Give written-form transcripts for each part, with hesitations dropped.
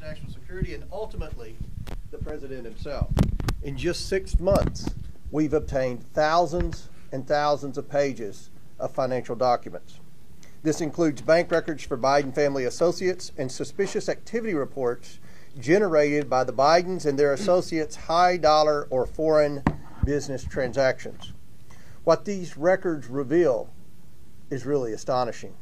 national security, and ultimately the president himself. In just 6 months, we've obtained thousands and thousands of pages of financial documents. This includes bank records for Biden family associates and suspicious activity reports generated by the Bidens and their associates' high dollar or foreign business transactions. What these records reveal is really astonishing.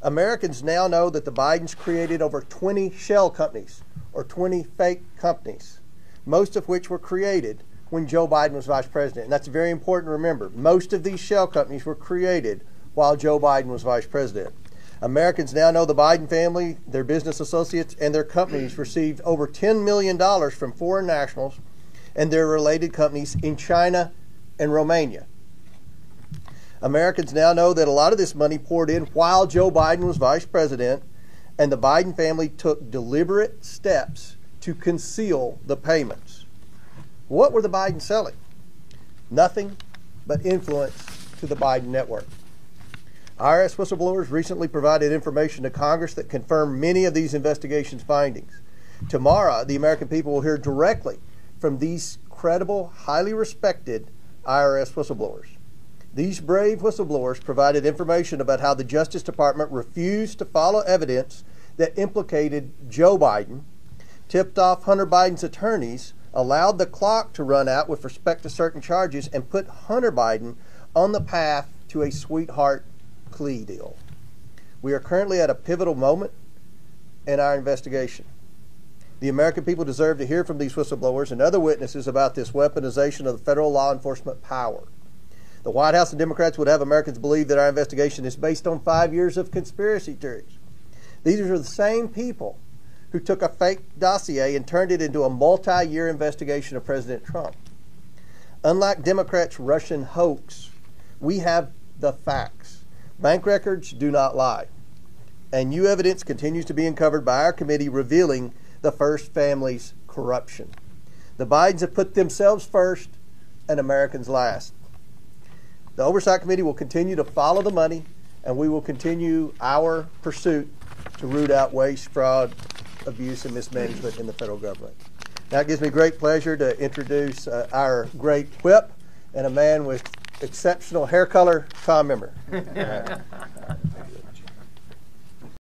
Americans now know that the Bidens created over 20 shell companies or 20 fake companies, most of which were created when Joe Biden was vice president. And that's very important to remember. Most of these shell companies were created while Joe Biden was vice president. Americans now know the Biden family, their business associates, and their companies received over $10 million from foreign nationals and their related companies in China and Romania. Americans now know that a lot of this money poured in while Joe Biden was vice president, and the Biden family took deliberate steps to conceal the payments. What were the Bidens selling? Nothing but influence to the Biden network. IRS whistleblowers recently provided information to Congress that confirmed many of these investigations' findings. Tomorrow, the American people will hear directly from these credible, highly respected IRS whistleblowers. These brave whistleblowers provided information about how the Justice Department refused to follow evidence that implicated Joe Biden, tipped off Hunter Biden's attorneys, allowed the clock to run out with respect to certain charges, and put Hunter Biden on the path to a sweetheart plea deal. We are currently at a pivotal moment in our investigation. The American people deserve to hear from these whistleblowers and other witnesses about this weaponization of the federal law enforcement power. The White House and Democrats would have Americans believe that our investigation is based on 5 years of conspiracy theories. These are the same people who took a fake dossier and turned it into a multi-year investigation of President Trump. Unlike Democrats' Russian hoax, we have the facts. Bank records do not lie. And new evidence continues to be uncovered by our committee revealing the First family's corruption. The Bidens have put themselves first and Americans last. The Oversight Committee will continue to follow the money, and we will continue our pursuit to root out waste, fraud, abuse, and mismanagement in the federal government. Now it gives me great pleasure to introduce our great whip and a man with exceptional hair color, Tom Member.